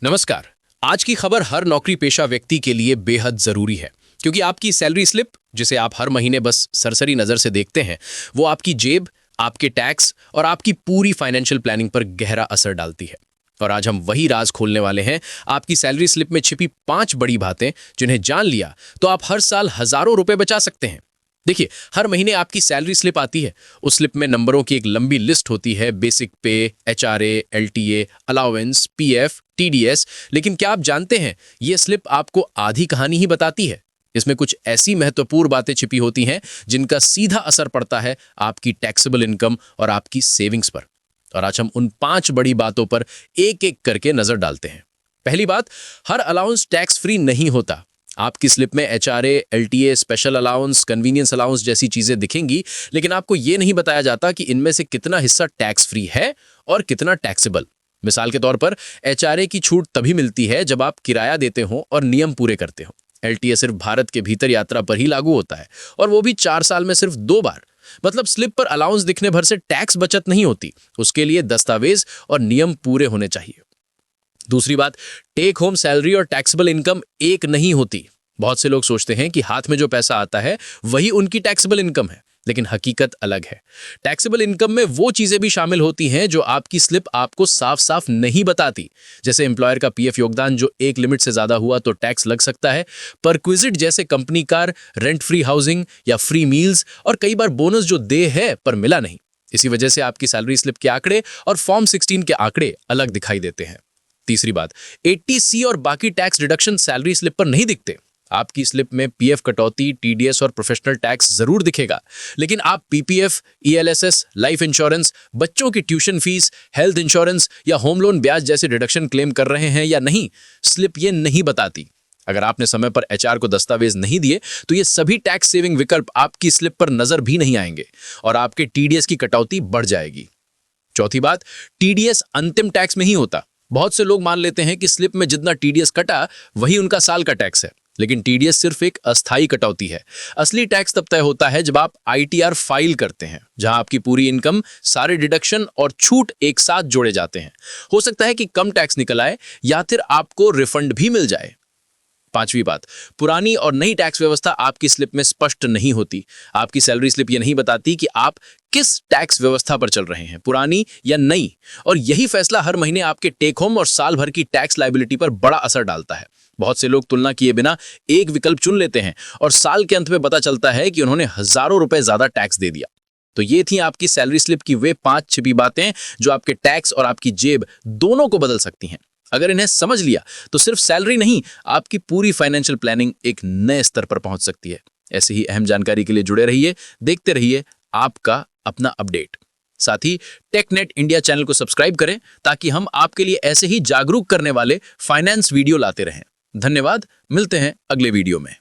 नमस्कार। आज की खबर हर नौकरी पेशा व्यक्ति के लिए बेहद जरूरी है, क्योंकि आपकी सैलरी स्लिप, जिसे आप हर महीने बस सरसरी नजर से देखते हैं, वो आपकी जेब, आपके टैक्स और आपकी पूरी फाइनेंशियल प्लानिंग पर गहरा असर डालती है। और आज हम वही राज खोलने वाले हैं, आपकी सैलरी स्लिप में छिपी 5 बड़ी बातें, जिन्हें जान लिया तो आप हर साल हजारों रुपए बचा सकते हैं। देखिए, हर महीने आपकी सैलरी स्लिप आती है। उस स्लिप में नंबरों की एक लंबी लिस्ट होती है, बेसिक पे, HRA, LTA, allowance, PF, TDS. लेकिन क्या आप जानते हैं, ये स्लिप आपको आधी कहानी ही बताती है। इसमें कुछ ऐसी महत्वपूर्ण बातें छिपी होती हैं जिनका सीधा असर पड़ता है आपकी टैक्सेबल इनकम और आपकी सेविंग्स पर। और आज हम उन 5 बड़ी बातों पर एक एक करके नजर डालते हैं। पहली बात, हर अलाउंस टैक्स फ्री नहीं होता। आपकी स्लिप में HRA, LTA, special allowance, convenience allowance जैसी चीजें दिखेंगी, लेकिन आपको यह नहीं बताया जाता कि इनमें से कितना हिस्सा टैक्स फ्री है और कितना टैक्सेबल। मिसाल के तौर पर, एचआरए की छूट तभी मिलती है जब आप किराया देते हो और नियम पूरे करते हो। एलटीए सिर्फ भारत के भीतर यात्रा पर ही लागू होता है, और वो भी 4 साल में सिर्फ 2 बार। मतलब स्लिप पर अलाउंस दिखने भर से टैक्स बचत नहीं होती, उसके लिए दस्तावेज और नियम पूरे होने चाहिए। दूसरी बात, टेक होम सैलरी और टैक्सेबल इनकम एक नहीं होती। बहुत से लोग सोचते हैं कि हाथ में जो पैसा आता है वही उनकी टैक्सेबल इनकम है, लेकिन हकीकत अलग है। टैक्सेबल इनकम में वो चीजें भी शामिल होती हैं जो आपकी स्लिप आपको साफ साफ नहीं बताती। जैसे एम्प्लॉयर का पीएफ योगदान जो एक लिमिट से ज्यादा हुआ तो टैक्स लग सकता है, परक्विजिट जैसे company car, rent free housing या फ्री मील्स, और कई बार बोनस जो दे है पर मिला नहीं। इसी वजह से आपकी सैलरी स्लिप के आंकड़े और फॉर्म 16 के आंकड़े अलग दिखाई देते हैं। तीसरी बात, 80C और बाकी टैक्स डिडक्शन सैलरी स्लिप पर नहीं दिखते। आपकी स्लिप में पीएफ कटौती, टीडीएस और प्रोफेशनल टैक्स जरूर दिखेगा, लेकिन आप पीपीएफ, ईएलएसएस, लाइफ इंश्योरेंस, बच्चों की ट्यूशन फीस, हेल्थ इंश्योरेंस या होम लोन ब्याज जैसे डिडक्शन क्लेम कर रहे हैं या नहीं, स्लिप ये नहीं बताती। अगर आपने समय पर एचआर को दस्तावेज नहीं दिए तो ये सभी टैक्स सेविंग विकल्प आपकी स्लिप पर नजर भी नहीं आएंगे और आपके टीडीएस की कटौती बढ़ जाएगी। चौथी बात, टीडीएस अंतिम टैक्स में ही होता। बहुत से लोग मान लेते हैं कि स्लिप में जितना टीडीएस कटा वही उनका साल का टैक्स है, लेकिन टीडीएस सिर्फ एक अस्थायी कटौती है। असली टैक्स तब तय होता है जब आप आईटीआर फाइल करते हैं, जहां आपकी पूरी इनकम, सारे डिडक्शन और छूट एक साथ जोड़े जाते हैं। हो सकता है कि कम टैक्स निकल आए या फिर आपको रिफंड भी मिल जाए। पांचवी बात, पुरानी और नई टैक्स व्यवस्था आपकी स्लिप में स्पष्ट नहीं होती। आपकी सैलरी स्लिप यह नहीं बताती कि आप किस टैक्स व्यवस्था पर चल रहे हैं, पुरानी या नई, और यही फैसला हर महीने आपके टेक होम और साल भर की टैक्स लायबिलिटी पर बड़ा असर डालता है। बहुत से लोग तुलना किए बिना एक विकल्प चुन लेते हैं और साल के अंत में पता चलता है कि उन्होंने हजारों रुपए ज्यादा टैक्स दे दिया। तो ये थी आपकी सैलरी स्लिप की वे 5 छिपी बातें जो आपके टैक्स और आपकी जेब दोनों को बदल सकती हैं। अगर इन्हें समझ लिया तो सिर्फ सैलरी नहीं, आपकी पूरी फाइनेंशियल प्लानिंग एक नए स्तर पर पहुंच सकती है। ऐसी ही अहम जानकारी के लिए जुड़े रहिए, देखते रहिए आपका अपना अपडेट। साथ ही टेकनेट इंडिया चैनल को सब्सक्राइब करें ताकि हम आपके लिए ऐसे ही जागरूक करने वाले फाइनेंस वीडियो लाते रहें। धन्यवाद, मिलते हैं अगले वीडियो में।